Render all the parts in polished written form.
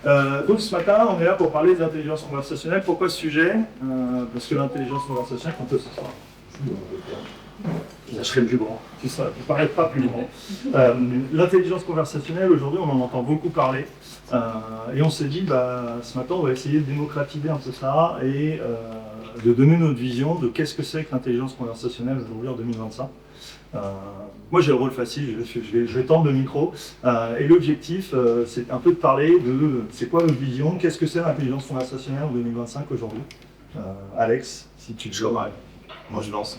Donc ce matin, on est là pour parler d'intelligence conversationnelle. Pourquoi ce sujet? Parce que l'intelligence conversationnelle, quand ce soir, je serai le plus grand. Tu ne parais pas plus grand. L'intelligence conversationnelle, aujourd'hui, on en entend beaucoup parler. Et on s'est dit, ce matin, on va essayer de démocratiser un peu ça et de donner notre vision de qu'est-ce que c'est que l'intelligence conversationnelle aujourd'hui en 2025. Moi j'ai le rôle facile, je vais tendre le micro et l'objectif c'est un peu de parler de c'est quoi notre vision, qu'est-ce que c'est l'intelligence conversationnelle en 2025 aujourd'hui. Alex, si tu le moi je lance.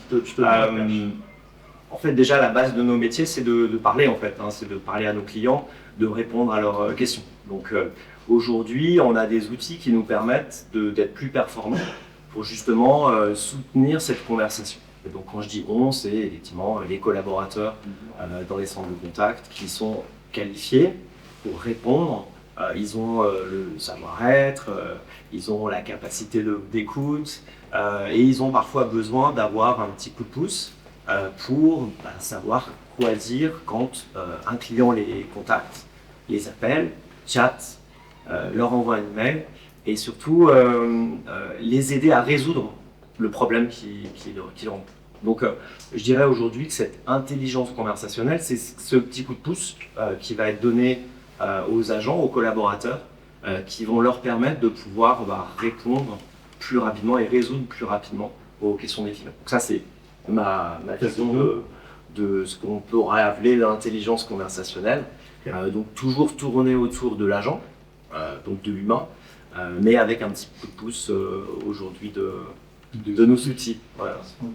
En fait déjà la base de nos métiers c'est de parler en fait, c'est de parler à nos clients, de répondre à leurs questions. Donc aujourd'hui on a des outils qui nous permettent d'être plus performants pour justement soutenir cette conversation. Et donc quand je dis on, c'est effectivement les collaborateurs dans les centres de contact qui sont qualifiés pour répondre. Ils ont le savoir-être, ils ont la capacité d'écoute et ils ont parfois besoin d'avoir un petit coup de pouce pour savoir quoi dire quand un client les contacte, les appelle, chatte, leur envoie un email et surtout les aider à résoudre le problème qui ont. Donc je dirais aujourd'hui que cette intelligence conversationnelle, c'est ce petit coup de pouce qui va être donné aux agents, aux collaborateurs, qui vont leur permettre de pouvoir répondre plus rapidement et résoudre plus rapidement aux questions des clients. Donc ça c'est ma vision de ce qu'on pourrait appeler l'intelligence conversationnelle. Donc toujours tourner autour de l'agent, donc de l'humain, mais avec un petit coup de pouce aujourd'hui de nos outils. Voilà. Okay.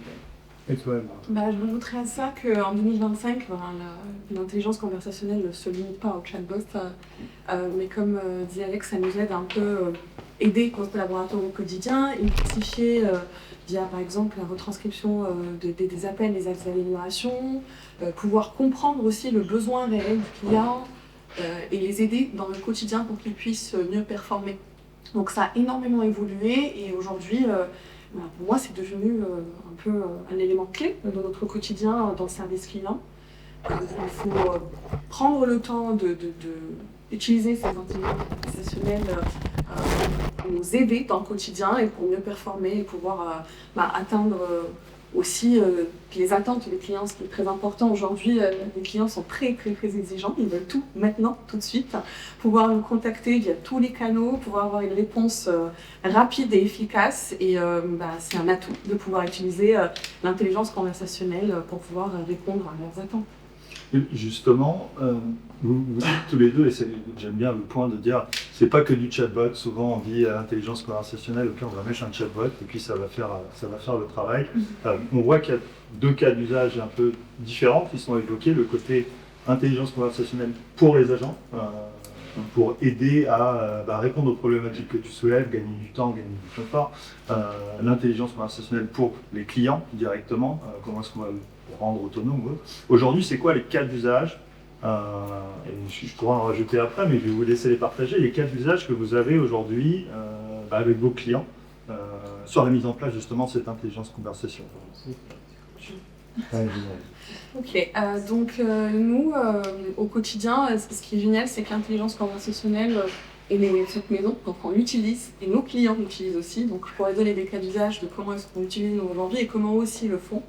Et toi, je rajouterais à ça qu'en 2025, l'intelligence conversationnelle ne se limite pas au chatbot, mais comme dit Alex, ça nous aide un peu aider nos collaborateurs au quotidien, identifier via par exemple la retranscription des appels, des axes d'amélioration, pouvoir comprendre aussi le besoin réel du client et les aider dans le quotidien pour qu'ils puissent mieux performer. Donc ça a énormément évolué et aujourd'hui, pour moi, c'est devenu un peu un élément clé de notre quotidien dans le service client. Il faut prendre le temps d'utiliser ces intelligences conversationnelles pour nous aider dans le quotidien et pour mieux performer et pouvoir atteindre aussi les attentes des clients, ce qui est très important aujourd'hui. Les clients sont très exigeants, ils veulent tout maintenant, tout de suite. Pouvoir nous contacter via tous les canaux, pouvoir avoir une réponse rapide et efficace. Et c'est un atout de pouvoir utiliser l'intelligence conversationnelle pour pouvoir répondre à leurs attentes. Et justement, vous dites tous les deux, et j'aime bien le point de dire, c'est pas que du chatbot. Souvent on dit à l'intelligence conversationnelle, ok, on va mettre un chatbot et puis ça va faire le travail. On voit qu'il y a deux cas d'usage un peu différents qui sont évoqués. Le côté intelligence conversationnelle pour les agents, pour aider à répondre aux problématiques que tu soulèves, gagner du temps, gagner du confort. L'intelligence conversationnelle pour les clients directement, comment est-ce qu'on va rendre autonome. Aujourd'hui, c'est quoi les cas d'usage et je pourrais en rajouter après, mais je vais vous laisser les partager. Les cas d'usage que vous avez aujourd'hui avec vos clients sur la mise en place justement de cette intelligence conversationnelle. Ok, donc nous, au quotidien, ce qui est génial, c'est que l'intelligence conversationnelle et cette maison, donc on l'utilise et nos clients l'utilisent aussi. Donc je pourrais donner des cas d'usage de comment est-ce qu'on l'utilise aujourd'hui et comment eux aussi le font.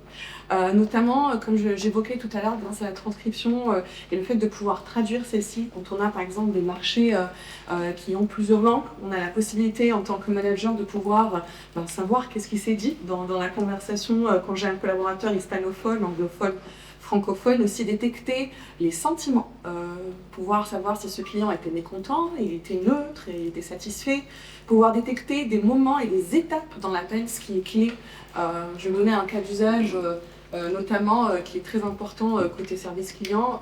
Notamment, comme j'évoquais tout à l'heure, grâce à la transcription et le fait de pouvoir traduire celle-ci, quand on a par exemple des marchés qui ont plusieurs langues, on a la possibilité en tant que manager de pouvoir savoir qu'est-ce qui s'est dit dans la conversation quand j'ai un collaborateur hispanophone, anglophone, francophone, aussi détecter les sentiments, pouvoir savoir si ce client était mécontent, il était neutre, il était satisfait, pouvoir détecter des moments et des étapes dans l'appel, ce qui est clé. Je vais donner un cas d'usage notamment qui est très important côté service client.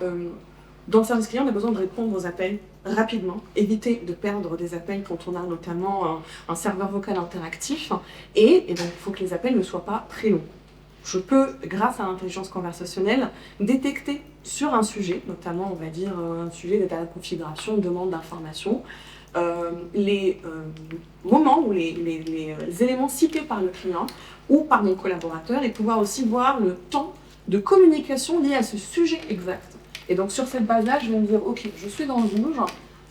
Dans le service client, on a besoin de répondre aux appels rapidement, éviter de perdre des appels quand on a notamment un serveur vocal interactif et donc il faut que les appels ne soient pas très longs. Je peux, grâce à l'intelligence conversationnelle, détecter sur un sujet, notamment on va dire un sujet de la configuration, demande d'information, les moments ou les éléments cités par le client ou par mon collaborateur et pouvoir aussi voir le temps de communication lié à ce sujet exact. Et donc sur cette base-là, je vais me dire, ok, je suis dans le rouge,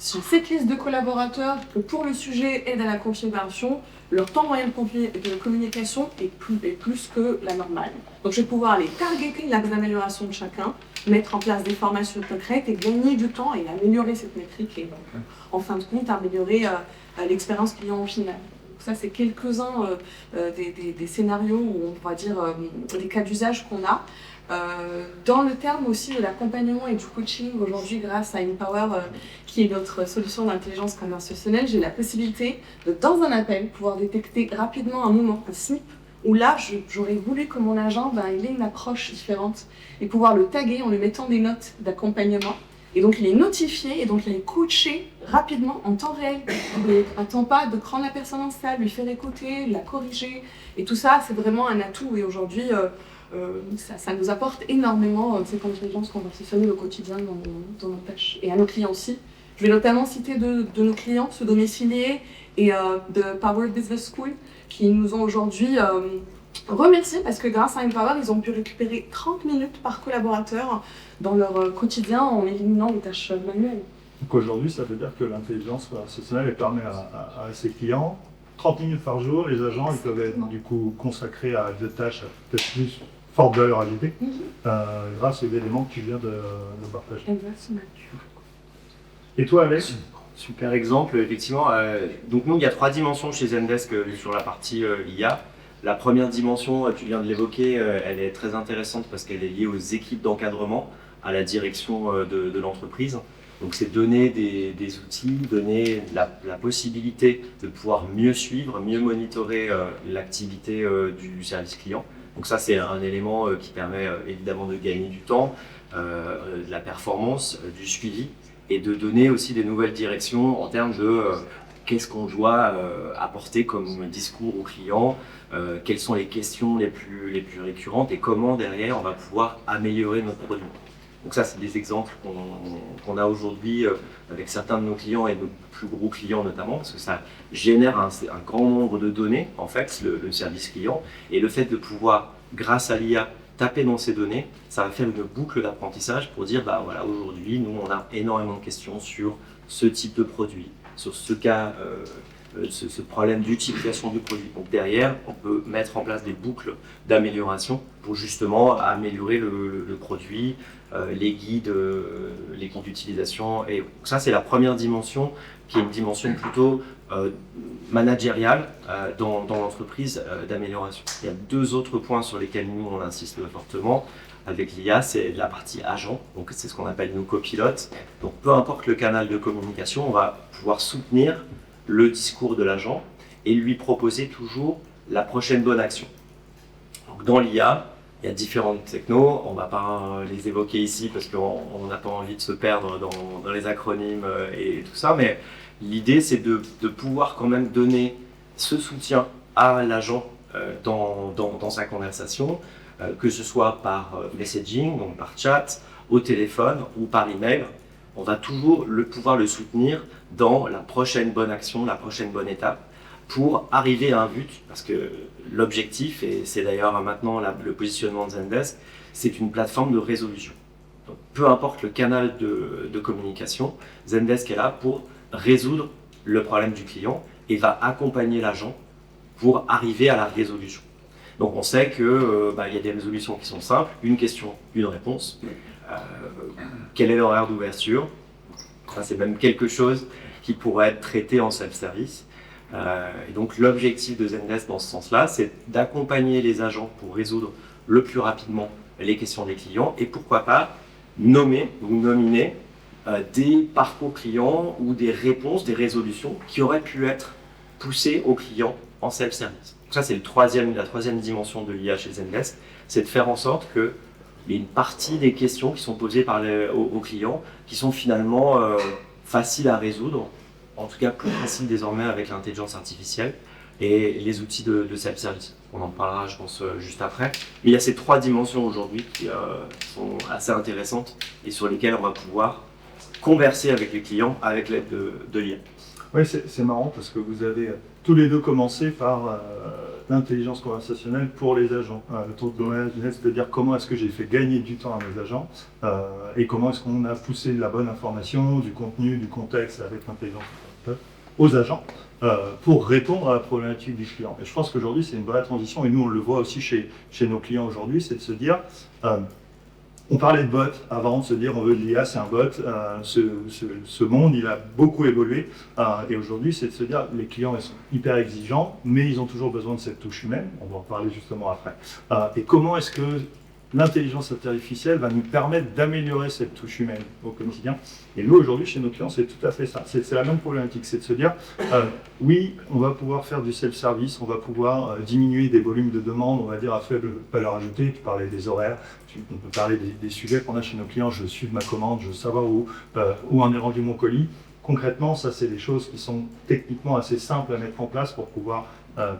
j'ai cette liste de collaborateurs que pour le sujet aide à la configuration, leur temps moyen de communication est plus que la normale. Donc je vais pouvoir aller targeter les améliorations de chacun, mettre en place des formations concrètes et gagner du temps et améliorer cette métrique et donc, en fin de compte améliorer l'expérience client au final. Donc ça c'est quelques-uns des scénarios où on va dire des cas d'usage qu'on a. Dans le terme aussi de l'accompagnement et du coaching, aujourd'hui grâce à Empower, qui est notre solution d'intelligence conversationnelle, j'ai la possibilité de, dans un appel, pouvoir détecter rapidement un moment, un snip, où là, j'aurais voulu que mon agent il ait une approche différente et pouvoir le taguer en lui mettant des notes d'accompagnement. Et donc il est notifié et donc il est coaché rapidement en temps réel. Il n'attend pas de prendre la personne en salle, lui faire écouter, la corriger. Et tout ça, c'est vraiment un atout. Et aujourd'hui, ça nous apporte énormément cette intelligence conversationnelle au quotidien dans nos tâches. Et à nos clients aussi. Je vais notamment citer de nos clients, ceux domiciliés et de Power Business School, qui nous ont aujourd'hui remerciés parce que grâce à Empower, ils ont pu récupérer 30 minutes par collaborateur dans leur quotidien en éliminant les tâches manuelles. Donc aujourd'hui, ça veut dire que l'intelligence conversationnelle elle permet à ses clients 30 minutes par jour, les agents ils peuvent être du coup consacrés à des tâches peut-être plus forte valeur ajoutée grâce aux éléments que tu viens de partager. Et toi, Alex? Super exemple, effectivement. Donc nous, il y a 3 dimensions chez Zendesk sur la partie IA. La première dimension, tu viens de l'évoquer, elle est très intéressante parce qu'elle est liée aux équipes d'encadrement, à la direction de l'entreprise. Donc c'est donner des outils, donner la possibilité de pouvoir mieux suivre, mieux monitorer l'activité du service client. Donc ça c'est un élément qui permet évidemment de gagner du temps, de la performance, du suivi et de donner aussi des nouvelles directions en termes de qu'est-ce qu'on doit apporter comme discours aux clients, quelles sont les questions les plus récurrentes et comment derrière on va pouvoir améliorer notre produit. Donc ça, c'est des exemples qu'on a aujourd'hui avec certains de nos clients et de nos plus gros clients notamment, parce que ça génère un grand nombre de données, en fait, le service client. Et le fait de pouvoir, grâce à l'IA, taper dans ces données, ça va faire une boucle d'apprentissage pour dire, bah voilà, aujourd'hui, nous, on a énormément de questions sur ce type de produit, sur ce cas, ce problème d'utilisation du produit. Donc derrière, on peut mettre en place des boucles d'amélioration pour justement améliorer le produit, les guides d'utilisation. Et ça, c'est la première dimension qui est une dimension plutôt managériale dans l'entreprise d'amélioration. Il y a 2 autres points sur lesquels nous, on insiste fortement avec l'IA, c'est la partie agent, donc c'est ce qu'on appelle nos copilotes. Donc peu importe le canal de communication, on va pouvoir soutenir le discours de l'agent et lui proposer toujours la prochaine bonne action. Donc dans l'IA, il y a différentes technos, on ne va pas les évoquer ici parce qu'on n'a pas envie de se perdre dans les acronymes et tout ça, mais l'idée c'est de pouvoir quand même donner ce soutien à l'agent dans sa conversation, que ce soit par messaging, donc par chat, au téléphone ou par email. On va toujours pouvoir le soutenir dans la prochaine bonne action, la prochaine bonne étape pour arriver à un but, parce que l'objectif, et c'est d'ailleurs maintenant le positionnement de Zendesk, c'est une plateforme de résolution. Donc, peu importe le canal de communication, Zendesk est là pour résoudre le problème du client et va accompagner l'agent pour arriver à la résolution. Donc on sait que y a des résolutions qui sont simples, une question, une réponse. Quel est l'horaire d'ouverture? Ça, c'est même quelque chose qui pourrait être traité en self-service. Et donc l'objectif de Zendesk dans ce sens-là, c'est d'accompagner les agents pour résoudre le plus rapidement les questions des clients et pourquoi pas nommer ou nominer des parcours clients ou des réponses, des résolutions qui auraient pu être poussées aux clients en self-service. Ça, c'est la troisième dimension de l'IA chez Zendesk, c'est de faire en sorte qu'il y ait une partie des questions qui sont posées aux clients qui sont finalement faciles à résoudre, en tout cas plus faciles désormais avec l'intelligence artificielle et les outils de self-service. On en parlera, je pense, juste après. Mais il y a ces 3 dimensions aujourd'hui qui sont assez intéressantes et sur lesquelles on va pouvoir converser avec les clients avec l'aide de l'IA. Oui, c'est marrant parce que vous avez tous les deux commencé par l'intelligence conversationnelle pour les agents. Le tour de domaine, c'est-à-dire comment est-ce que j'ai fait gagner du temps à mes agents et comment est-ce qu'on a poussé de la bonne information, du contenu, du contexte avec l'intelligence aux agents pour répondre à la problématique du client. Et je pense qu'aujourd'hui, c'est une vraie transition et nous, on le voit aussi chez nos clients aujourd'hui, c'est de se dire on parlait de bots avant, de se dire on veut de l'IA, c'est un bot. Ce monde, il a beaucoup évolué. Et aujourd'hui, c'est de se dire les clients ils sont hyper exigeants, mais ils ont toujours besoin de cette touche humaine. On va en parler justement après. Et comment est-ce que l'intelligence artificielle va nous permettre d'améliorer cette touche humaine au quotidien? Et nous, aujourd'hui, chez nos clients, c'est tout à fait ça. C'est la même problématique, c'est de se dire, oui, on va pouvoir faire du self-service, on va pouvoir diminuer des volumes de demandes, on va dire à faible valeur ajoutée. Tu parlais des horaires, on peut parler des sujets qu'on a chez nos clients, je veux suivre ma commande, je veux savoir où en est rendu mon colis. Concrètement, ça, c'est des choses qui sont techniquement assez simples à mettre en place pour pouvoir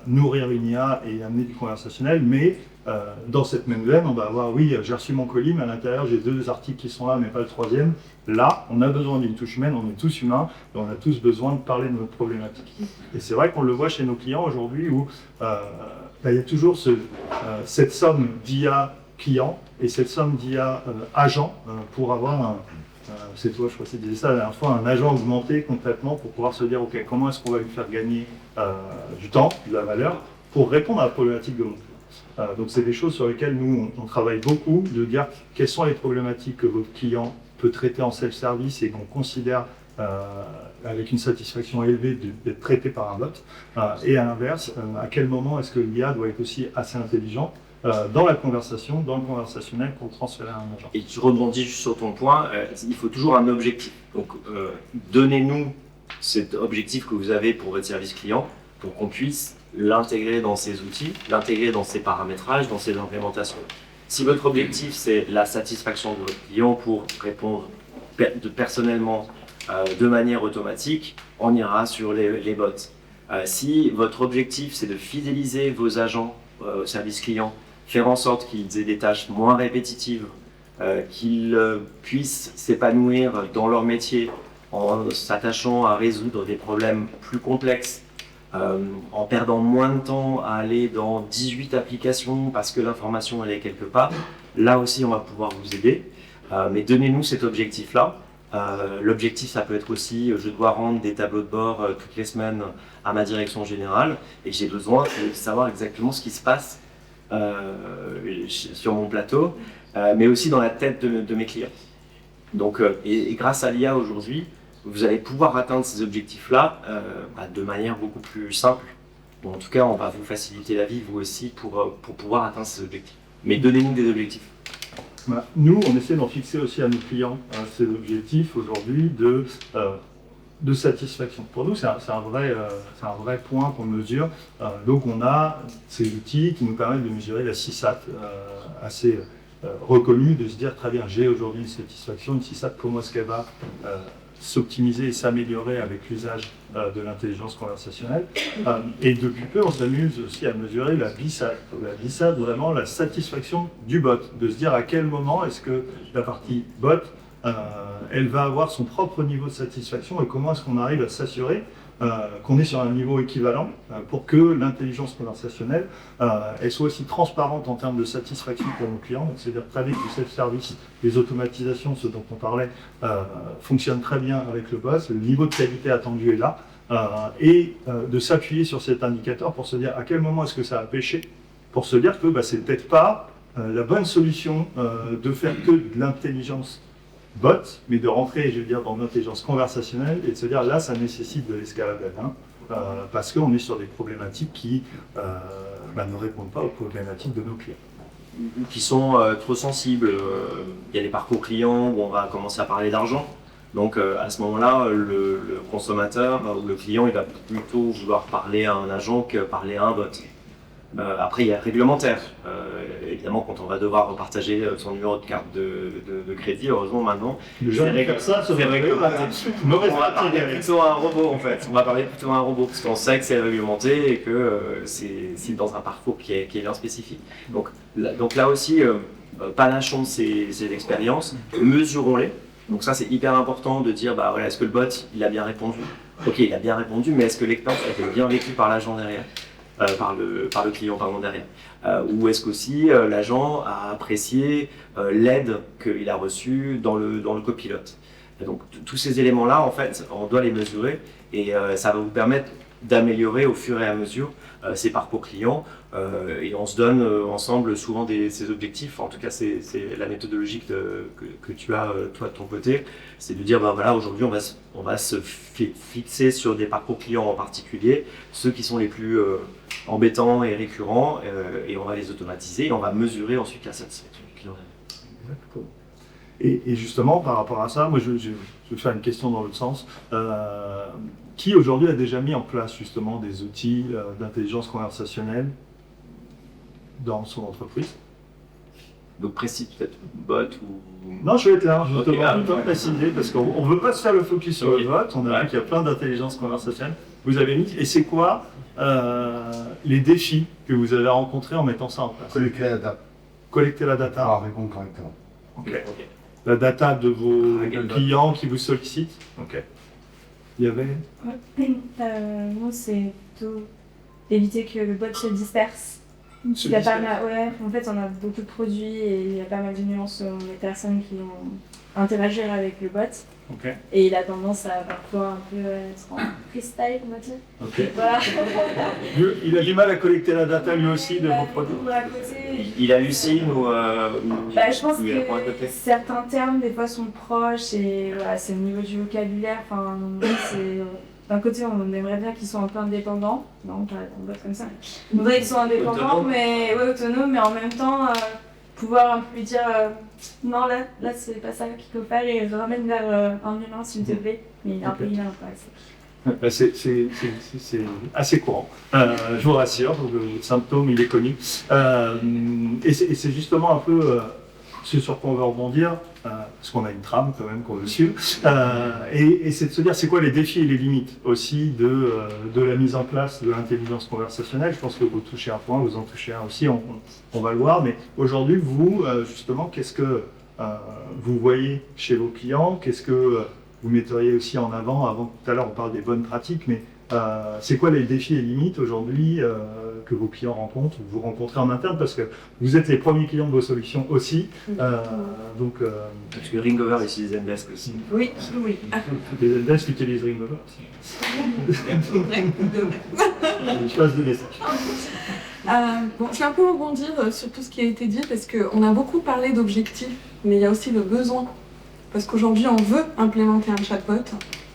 nourrir une IA et amener du conversationnel, mais dans cette même veine, on va avoir, oui, j'ai reçu mon colis, mais à l'intérieur, j'ai 2 articles qui sont là, mais pas le 3e. Là, on a besoin d'une touche humaine, on est tous humains, et on a tous besoin de parler de notre problématique. Et c'est vrai qu'on le voit chez nos clients aujourd'hui, où il y a toujours cette somme d'IA client et cette somme d'IA agent pour avoir c'est toi, je crois que tu disais ça la dernière fois, un agent augmenté concrètement pour pouvoir se dire, ok, comment est-ce qu'on va lui faire gagner du temps, de la valeur, pour répondre à la problématique de mon client. Donc c'est des choses sur lesquelles nous, on travaille beaucoup, de dire quelles sont les problématiques que votre client peut traiter en self-service et qu'on considère avec une satisfaction élevée d'être traité par un bot. Et à l'inverse, à quel moment est-ce que l'IA doit être aussi assez intelligent dans la conversation, dans le conversationnel pour transférer à un agent. Et tu rebondis juste sur ton point, il faut toujours un objectif. Donc donnez-nous cet objectif que vous avez pour votre service client pour qu'on puisse l'intégrer dans ces outils, l'intégrer dans ces paramétrages, dans ces implémentations. Si votre objectif c'est la satisfaction de votre client pour répondre personnellement de manière automatique, on ira sur les bots. Si votre objectif c'est de fidéliser vos agents au service client, faire en sorte qu'ils aient des tâches moins répétitives, qu'ils puissent s'épanouir dans leur métier en s'attachant à résoudre des problèmes plus complexes, en perdant moins de temps à aller dans 18 applications parce que l'information elle est quelque part, là aussi on va pouvoir vous aider. Mais donnez-nous cet objectif-là. L'objectif ça peut être aussi, je dois rendre des tableaux de bord toutes les semaines à ma direction générale et j'ai besoin de savoir exactement ce qui se passe sur mon plateau, mais aussi dans la tête de mes clients. Donc, et grâce à l'IA aujourd'hui, vous allez pouvoir atteindre ces objectifs-là de manière beaucoup plus simple. Bon, en tout cas, on va vous faciliter la vie, vous aussi, pour pouvoir atteindre ces objectifs. Mais donnez-nous des objectifs. Nous, on essaie d'en fixer aussi à nos clients ces objectifs aujourd'hui de satisfaction. Pour nous, c'est un vrai point qu'on mesure. Donc, on a ces outils qui nous permettent de mesurer la CSAT assez reconnue, de se dire très bien, j'ai aujourd'hui une satisfaction, une CSAT, comment est-ce qu'elle va s'optimiser et s'améliorer avec l'usage de l'intelligence conversationnelle. Et depuis peu, on s'amuse aussi à mesurer la BISAT. La BISAT, vraiment la satisfaction du bot, de se dire à quel moment est-ce que la partie bot elle va avoir son propre niveau de satisfaction et comment est-ce qu'on arrive à s'assurer qu'on est sur un niveau équivalent pour que l'intelligence conversationnelle elle soit aussi transparente en termes de satisfaction pour nos clients. C'est-à-dire très vite, le self-service, les automatisations, ce dont on parlait, fonctionnent très bien avec le bot, le niveau de qualité attendu est là, et de s'appuyer sur cet indicateur pour se dire à quel moment est-ce que ça a pêché, pour se dire que c'est peut-être pas la bonne solution de faire que de l'intelligence bot, mais de rentrer, je veux dire, dans l'intelligence conversationnelle et de se dire là, ça nécessite de l'escalade à parce qu'on est sur des problématiques qui ne répondent pas aux problématiques de nos clients. Qui sont trop sensibles. Il y a les parcours clients où on va commencer à parler d'argent. Donc à ce moment-là, le consommateur ou le client, il va plutôt vouloir parler à un agent que parler à un bot. Après, il y a réglementaire. Évidemment, quand on va devoir repartager son numéro de carte de crédit, heureusement maintenant, c'est réglementé. On va parler plutôt à un robot en fait. On va parler plutôt à un robot parce qu'on sait que c'est réglementé et que c'est dans un parcours qui est bien spécifique. Donc là aussi, panachons ces expériences, mesurons-les. Donc ça, c'est hyper important de dire, voilà, est-ce que le bot, il a bien répondu? Ok, il a bien répondu, mais est-ce que l'expérience a été bien vécue par l'agent derrière? par le client derrière. Ou est-ce qu'aussi l'agent a apprécié l'aide qu'il a reçue dans le copilote. Et donc tous ces éléments-là, en fait, on doit les mesurer et ça va vous permettre d'améliorer au fur et à mesure ces parcours clients et on se donne ensemble souvent ces objectifs. En tout cas, c'est la méthodologie que tu as toi de ton côté, c'est de dire voilà, aujourd'hui on va se fixer sur des parcours clients en particulier, ceux qui sont les plus embêtants et récurrents et on va les automatiser et on va mesurer ensuite la satisfaction du client. Exactement. Et justement, par rapport à ça, moi je vais faire une question dans l'autre sens. Qui aujourd'hui a déjà mis en place justement des outils d'intelligence conversationnelle dans son entreprise? Donc précis, peut-être bot ou... Non, je vais être là, justement, Okay. un peu préciser, parce qu'on ne veut pas se faire le focus sur le bot, on a vu qu'il y a plein d'intelligence conversationnelle. Vous avez mis, et c'est quoi les défis que vous avez rencontrés en mettant ça en place? Collecter la data. Collecter la data. Ah, répondre correctement. Ok. La data de vos clients qui vous sollicitent. Ok. Il y avait. Nous, c'est plutôt éviter que le bot se disperse. Se Il y a disperse. pas mal, ouais, en fait, on a beaucoup de produits et il y a pas mal de nuances selon les personnes qui vont interagir avec le bot. Ok. Et il a tendance à parfois un peu être en freestyle, on va dire. Ok. Voilà. Il a du mal à collecter la data lui aussi de vos produits. À côté, Il hallucine ou je pense ou il répond à côté. que certains termes, des fois, sont proches et voilà, c'est au niveau du vocabulaire. Enfin, c'est... D'un côté, on aimerait bien qu'ils soient un peu indépendants. Non, pas un bot comme ça. On voudrait qu'ils soient indépendants, Autonomes. mais ouais, autonomes, mais en même temps, pouvoir un peu lui dire non, là c'est pas ça qu'il faut faire et je ramène vers un humain, s'il te plaît. Mais il est un peu intéressé. C'est assez courant, je vous rassure, donc, le symptôme il est connu. Et c'est justement un peu ce sur quoi on va rebondir, parce qu'on a une trame quand même qu'on veut suivre, et c'est de se dire c'est quoi les défis et les limites aussi de la mise en place de l'intelligence conversationnelle. Je pense que vous touchez un point, vous en touchez un aussi, on va le voir, mais aujourd'hui vous, justement, qu'est-ce que vous voyez chez vos clients, qu'est-ce que vous metteriez aussi en avant tout à l'heure on parle des bonnes pratiques, mais c'est quoi les défis et limites aujourd'hui que vos clients rencontrent, ou que vous rencontrez en interne, parce que vous êtes les premiers clients de vos solutions aussi, donc Parce que Ringover utilise Zendesk aussi. Oui, oui. les Zendesk utilisent Ringover aussi. Je passe des messages. Bon, je vais un peu rebondir sur tout ce qui a été dit parce qu'on a beaucoup parlé d'objectifs, mais il y a aussi le besoin. Parce qu'aujourd'hui, on veut implémenter un chatbot,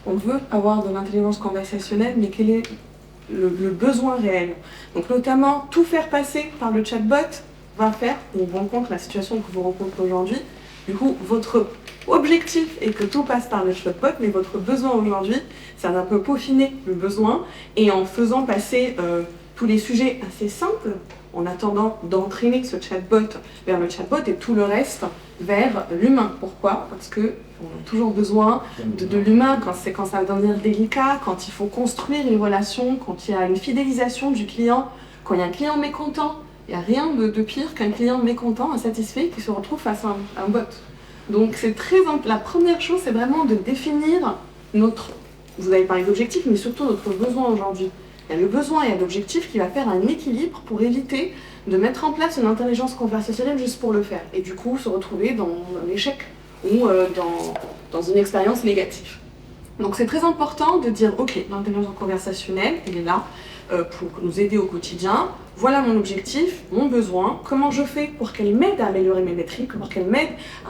on veut avoir de l'intelligence conversationnelle, mais quel est le besoin réel? Donc notamment, tout faire passer par le chatbot va faire, on rencontre la situation que vous rencontrez aujourd'hui. Du coup, votre objectif est que tout passe par le chatbot, mais votre besoin aujourd'hui, c'est d'un peu peaufiner le besoin et en faisant passer tous les sujets assez simples, en attendant d'entraîner ce chatbot vers le chatbot et tout le reste vers l'humain. Pourquoi? Parce qu'on a toujours besoin de l'humain quand ça va devenir délicat, quand il faut construire une relation, quand il y a une fidélisation du client, quand il y a un client mécontent. Il n'y a rien de pire qu'un client mécontent, insatisfait, qui se retrouve face à un bot. Donc c'est la première chose, c'est vraiment de définir vous avez parlé d'objectifs, mais surtout notre besoin aujourd'hui. Il y a le besoin et l'objectif qui va faire un équilibre pour éviter de mettre en place une intelligence conversationnelle juste pour le faire. Et du coup, se retrouver dans un échec ou dans une expérience négative. Donc c'est très important de dire, ok, l'intelligence conversationnelle, elle est là pour nous aider au quotidien. Voilà mon objectif, mon besoin, comment je fais pour qu'elle m'aide à améliorer mes métriques, pour qu'elle m'aide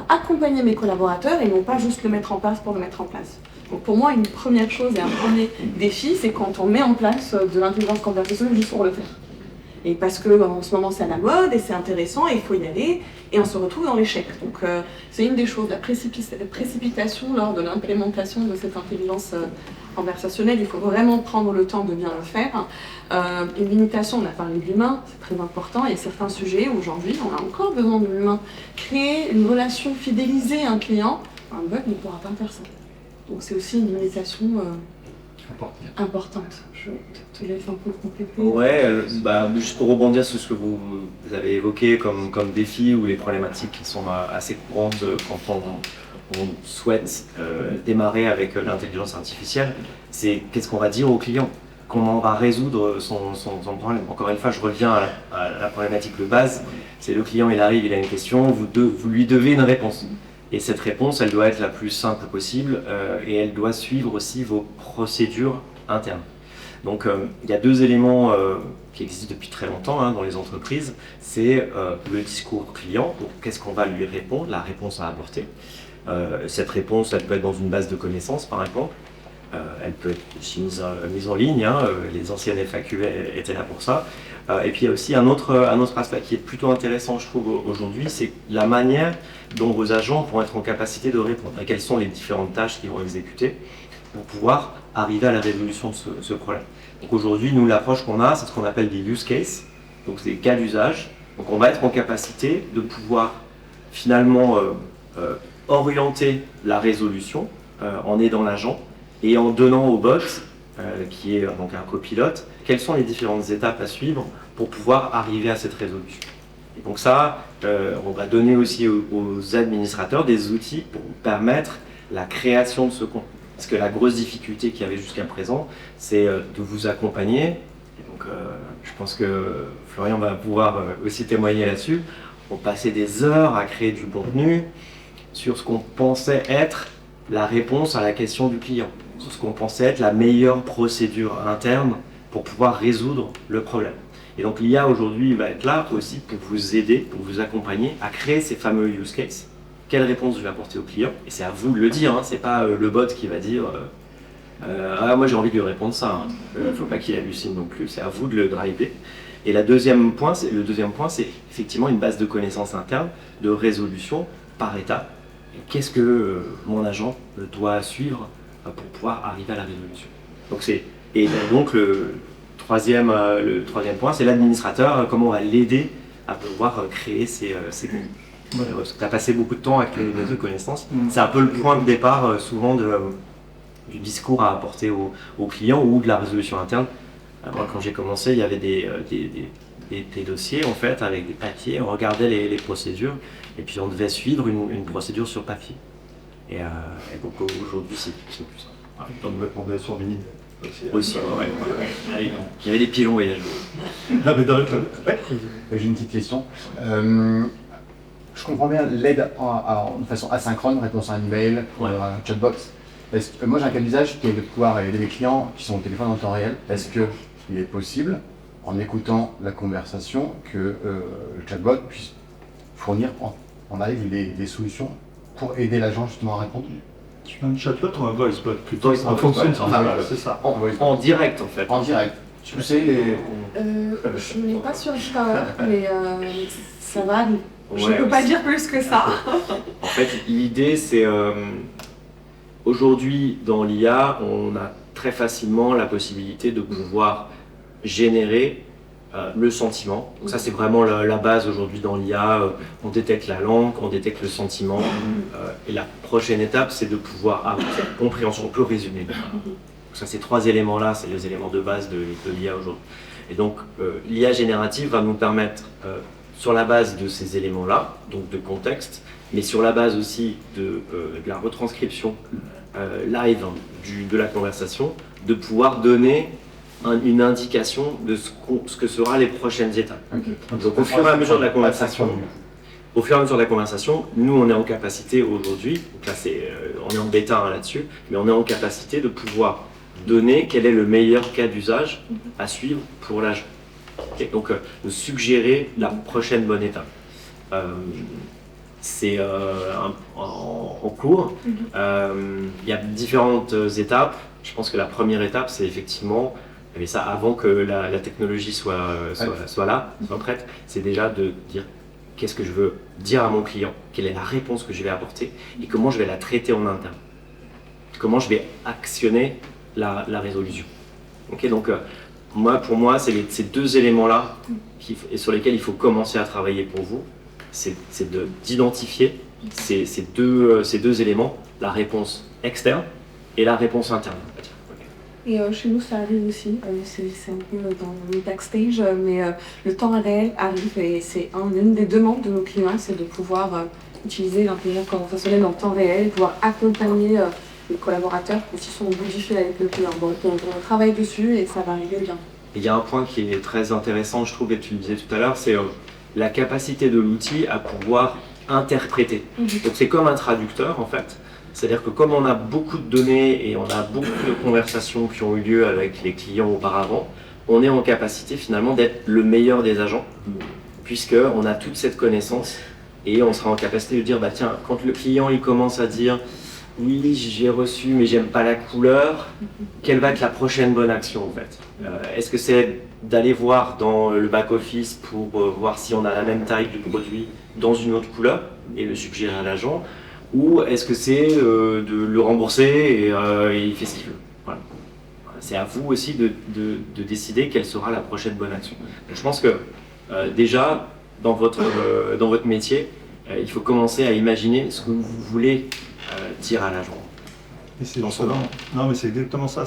à accompagner mes collaborateurs et non pas juste le mettre en place pour le mettre en place. Donc pour moi, une première chose et un premier défi, c'est quand on met en place de l'intelligence conversationnelle juste pour le faire. Et parce que en ce moment c'est à la mode et c'est intéressant et il faut y aller et on se retrouve dans l'échec. Donc c'est une des choses, la précipitation lors de l'implémentation de cette intelligence conversationnelle, il faut vraiment prendre le temps de bien le faire. Une limitation, on a parlé de l'humain, c'est très important, il y a certains sujets où aujourd'hui on a encore besoin de l'humain. Créer une relation, fidéliser un client, un bot ne pourra pas faire ça. Donc c'est aussi une limitation importante. Je te laisse un peu compléter. Ouais, juste pour rebondir sur ce que vous avez évoqué comme défi ou les problématiques qui sont assez courantes quand on souhaite démarrer avec l'intelligence artificielle, c'est qu'est-ce qu'on va dire aux clients. comment on va résoudre son problème. Encore une fois, je reviens à la problématique de base, c'est le client, il arrive, il a une question, vous lui devez une réponse. Et cette réponse, elle doit être la plus simple possible et elle doit suivre aussi vos procédures internes. Donc il y a deux éléments qui existent depuis très longtemps dans les entreprises, c'est le discours client, donc qu'est-ce qu'on va lui répondre, la réponse à apporter. Cette réponse, elle peut être dans une base de connaissances par exemple, elle peut être aussi mise en ligne, les anciennes FAQ étaient là pour ça. Et puis il y a aussi un autre aspect qui est plutôt intéressant je trouve aujourd'hui, c'est la manière dont vos agents vont être en capacité de répondre, et quelles sont les différentes tâches qu'ils vont exécuter pour pouvoir arriver à la résolution de ce problème. Donc aujourd'hui, nous, l'approche qu'on a, c'est ce qu'on appelle des use cases, donc c'est des cas d'usage. Donc on va être en capacité de pouvoir finalement orienter la résolution en aidant l'agent et en donnant au bot, qui est donc un copilote, quelles sont les différentes étapes à suivre pour pouvoir arriver à cette résolution. Et donc ça, on va donner aussi aux administrateurs des outils pour permettre la création de ce contenu. Parce que la grosse difficulté qu'il y avait jusqu'à présent, c'est de vous accompagner. Et donc, je pense que Florian va pouvoir aussi témoigner là-dessus. On passait des heures à créer du contenu sur ce qu'on pensait être la réponse à la question du client, sur ce qu'on pensait être la meilleure procédure interne pour pouvoir résoudre le problème. Et donc l'IA aujourd'hui va être là aussi pour vous aider, pour vous accompagner à créer ces fameux use cases. Quelle réponse je vais apporter au client? Et c'est à vous de le dire, c'est pas le bot qui va dire ah, moi j'ai envie de lui répondre ça. Il ne faut pas qu'il hallucine non plus, c'est à vous de le driver. Et le deuxième point, c'est effectivement une base de connaissances internes, de résolution par étape. Qu'est-ce que mon agent doit suivre pour pouvoir arriver à la résolution. Donc le troisième point, c'est l'administrateur, comment on va l'aider à pouvoir créer ces parce que tu as passé beaucoup de temps avec les bases de connaissances. C'est un peu le point de départ souvent du discours à apporter aux clients ou de la résolution interne. Moi, quand j'ai commencé, il y avait des dossiers en fait avec des papiers, on regardait les procédures et puis on devait suivre une procédure sur papier. Et donc aujourd'hui c'est plus ça. Dans le répondait sur Mini. Aussi, ouais. Il y avait des pilons voyageurs. J'ai une petite question. Je comprends bien l'aide de façon asynchrone, réponse à un email, un chatbot. Moi j'ai un cas d'usage qui est de pouvoir aider les clients qui sont au téléphone en temps réel. Est-ce qu'il est possible, en écoutant la conversation, que le chatbot puisse fournir en live des solutions pour aider l'agent justement à répondre? Un chatbot ou un voicebot plutôt? En fonction, c'est ça. En direct en fait. En direct. Tu sais Je n'ai pas sur ça, mais ça va. Je ne peux pas dire plus que ça. En fait, l'idée c'est aujourd'hui dans l'IA, on a très facilement la possibilité de pouvoir générer le sentiment. Donc ça c'est vraiment la base aujourd'hui dans l'IA. On détecte la langue, on détecte le sentiment. Et la prochaine étape c'est de pouvoir avoir cette compréhension. On peut résumer. Donc ça ces trois éléments-là, c'est les éléments de base de l'IA aujourd'hui. Et donc l'IA générative va nous permettre, sur la base de ces éléments-là, donc de contexte, mais sur la base aussi de la retranscription live de la conversation, de pouvoir donner une indication de ce que seront les prochaines étapes. Okay. Donc au fur et à mesure de la conversation, nous on est en capacité aujourd'hui, donc là on est en bêta là-dessus, mais on est en capacité de pouvoir donner quel est le meilleur cas d'usage à suivre pour l'agent. Okay. Donc de suggérer la prochaine bonne étape. C'est en cours. Il y a différentes étapes. Je pense que la première étape, c'est effectivement, mais ça avant que la technologie soit là, soit prête, c'est déjà de dire qu'est-ce que je veux dire à mon client, quelle est la réponse que je vais apporter et comment je vais la traiter en interne. Comment je vais actionner la résolution. Okay, donc pour moi, c'est ces deux éléments-là sur lesquels il faut commencer à travailler pour vous. C'est d'identifier ces deux éléments, la réponse externe et la réponse interne. Et chez nous, ça arrive aussi, c'est un peu dans le backstage, mais le temps réel arrive et c'est une des demandes de nos clients, c'est de pouvoir utiliser l'intelligence conversationnelle en temps réel, pouvoir accompagner les collaborateurs aussi sont au bout du fil avec le client. Donc on travaille dessus et ça va arriver bien. Il y a un point qui est très intéressant, je trouve, et tu le disais tout à l'heure, c'est la capacité de l'outil à pouvoir interpréter. Donc c'est comme un traducteur en fait. C'est-à-dire que comme on a beaucoup de données et on a beaucoup de conversations qui ont eu lieu avec les clients auparavant, on est en capacité finalement d'être le meilleur des agents, puisqu'on a toute cette connaissance et on sera en capacité de dire, bah tiens, quand le client il commence à dire oui, j'ai reçu, mais j'aime pas la couleur. Quelle va être la prochaine bonne action en fait? Est-ce que c'est d'aller voir dans le back-office pour voir si on a la même taille du produit dans une autre couleur et le suggérer à l'agent? Ou est-ce que c'est de le rembourser et il fait ce qu'il veut? Voilà. C'est à vous aussi de décider quelle sera la prochaine bonne action. Donc, je pense que déjà, dans votre métier, il faut commencer à imaginer ce que vous voulez dire à l'agent. Et c'est non, mais c'est exactement ça.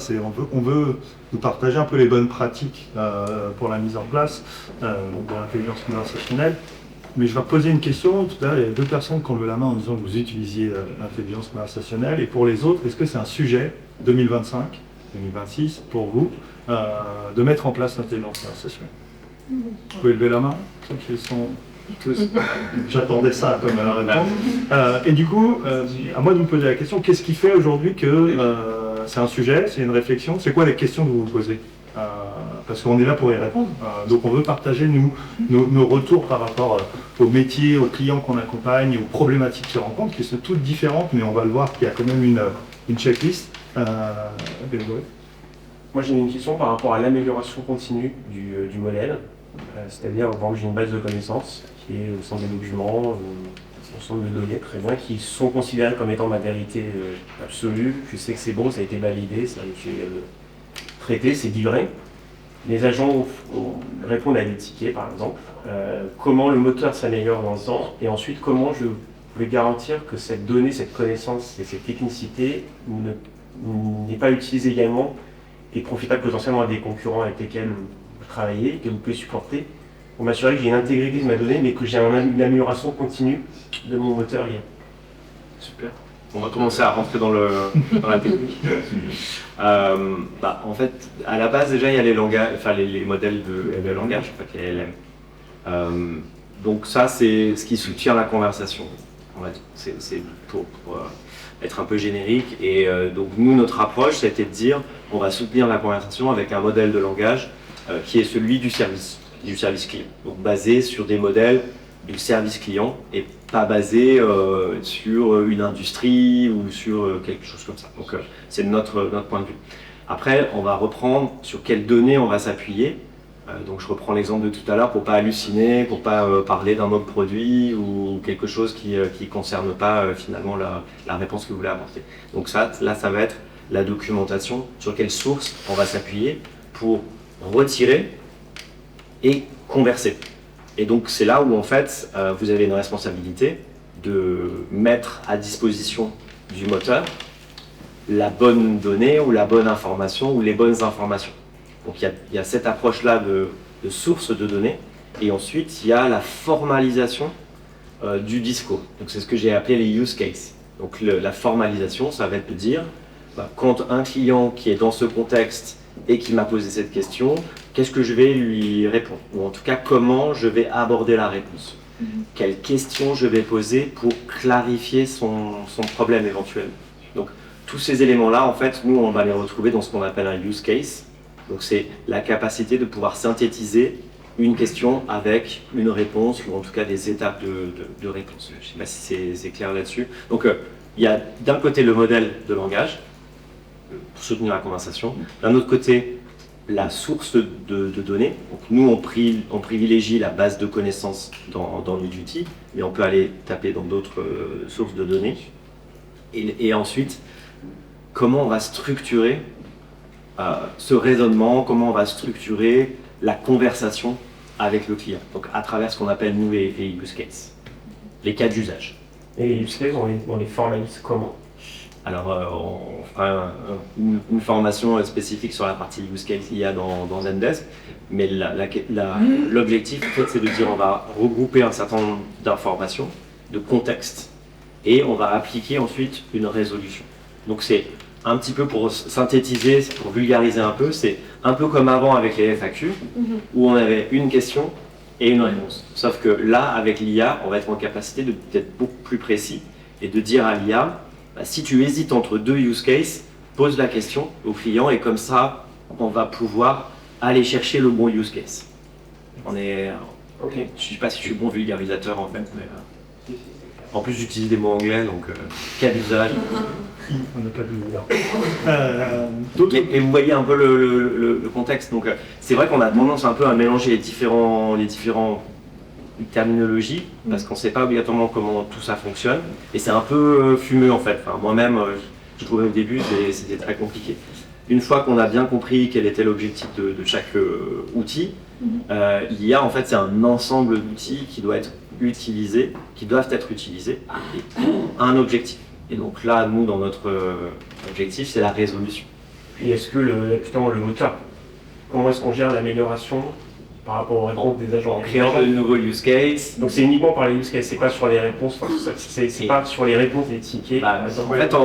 On veut vous partager un peu les bonnes pratiques pour la mise en place de l'intelligence conversationnelle. Mais je vais poser une question. Tout à l'heure, il y a 2 personnes qui ont levé la main en disant que vous utilisiez l'intelligence conversationnelle. Et pour les autres, est-ce que c'est un sujet 2025, 2026 pour vous de mettre en place l'intelligence conversationnelle? Vous pouvez lever la main, ceux qui sont tous. J'attendais ça comme réponse. Et du coup, à moi de vous poser la question, qu'est-ce qui fait aujourd'hui que c'est un sujet, c'est une réflexion? C'est quoi les questions que vous vous posez? Parce qu'on est là pour y répondre. Donc on veut partager nos retours par rapport aux métiers, aux clients qu'on accompagne, aux problématiques qu'ils rencontrent, qui sont toutes différentes, mais on va le voir qu'il y a quand même une checklist. Moi j'ai une question par rapport à l'amélioration continue du modèle, c'est-à-dire que j'ai une base de connaissances qui est au sein des documents, un ensemble de données très bien, qui sont considérées comme étant ma vérité absolue. Je sais que c'est bon, ça a été validé, ça a été traité, c'est livré. Les agents répondent à des tickets par exemple, comment le moteur s'améliore dans le temps, et ensuite comment je vais garantir que cette donnée, cette connaissance et cette technicité n'est pas utilisée également et profitable potentiellement à des concurrents avec lesquels vous travaillez, que vous pouvez supporter, pour m'assurer que j'ai une intégrité de ma donnée, mais que j'ai une amélioration continue de mon moteur IA. Super. On va commencer à rentrer dans la technique. En fait, à la base déjà, il y a les langages, enfin les modèles de langage, en fait, les LM. Donc ça, c'est ce qui soutient la conversation. On va dire. C'est pour être un peu générique. Et donc nous, notre approche, c'était de dire, on va soutenir la conversation avec un modèle de langage qui est celui du service client. Donc basé sur des modèles du service client et pas basé sur une industrie ou sur quelque chose comme ça. Donc c'est notre point de vue. Après, on va reprendre sur quelles données on va s'appuyer. Donc je reprends l'exemple de tout à l'heure pour pas halluciner, pour pas parler d'un autre produit ou quelque chose qui concerne pas finalement la réponse que vous voulez apporter. Donc ça va être la documentation, sur quelle source on va s'appuyer pour retirer et converser. Et donc c'est là où en fait vous avez une responsabilité de mettre à disposition du moteur la bonne donnée ou la bonne information ou les bonnes informations. Donc il y a cette approche-là de source de données et ensuite il y a la formalisation du discours. Donc c'est ce que j'ai appelé les use cases. Donc la formalisation, ça va être de dire quand un client qui est dans ce contexte et qui m'a posé cette question, qu'est-ce que je vais lui répondre? Ou en tout cas, comment je vais aborder la réponse? Quelles questions je vais poser pour clarifier son problème éventuel? Donc, tous ces éléments-là, en fait, nous, on va les retrouver dans ce qu'on appelle un use case. Donc, c'est la capacité de pouvoir synthétiser une question avec une réponse, ou en tout cas des étapes de réponse. Je ne sais pas si c'est clair là-dessus. Donc, il y a d'un côté le modèle de langage, pour soutenir la conversation. D'un autre côté, la source de données. Donc nous, on privilégie la base de connaissances dans notre outil, mais on peut aller taper dans d'autres sources de données. Et ensuite, comment on va structurer ce raisonnement, comment on va structurer la conversation avec le client. Donc à travers ce qu'on appelle, nous, les use cases, les cas d'usage. Et les use cases, on les formalise comment? Alors, on fera une formation spécifique sur la partie use case qu'il y a dans Zendesk, mais l'objectif, en fait, c'est de dire on va regrouper un certain nombre d'informations, de contextes, et on va appliquer ensuite une résolution. Donc c'est un petit peu pour synthétiser, pour vulgariser un peu, c'est un peu comme avant avec les FAQ, où on avait une question et une réponse. Sauf que là, avec l'IA, on va être en capacité d'être beaucoup plus précis et de dire à l'IA, bah, si tu hésites entre deux use cases, pose la question au client et comme ça, on va pouvoir aller chercher le bon use case. Je ne sais pas si je suis bon vulgarisateur en fait, mais en plus j'utilise des mots anglais, donc quel usage. On n'a pas de lumière. Et vous voyez un peu le contexte. Donc c'est vrai qu'on a tendance un peu à mélanger les différents terminologies parce qu'on ne sait pas obligatoirement comment tout ça fonctionne et c'est un peu fumeux en fait. Enfin, moi-même, je trouvais au début c'était très compliqué. Une fois qu'on a bien compris quel était l'objectif de chaque outil, l'IA en fait c'est un ensemble d'outils qui doivent être utilisés et pour un objectif. Et donc là, nous, dans notre objectif, c'est la résolution. Et est-ce que justement le moteur, comment est-ce qu'on gère l'amélioration par rapport aux réponses des agents? En créant de nouveaux use cases. Donc c'est uniquement par les use cases, c'est pas sur les réponses, c'est pas sur les réponses des tickets. Bah, en fait,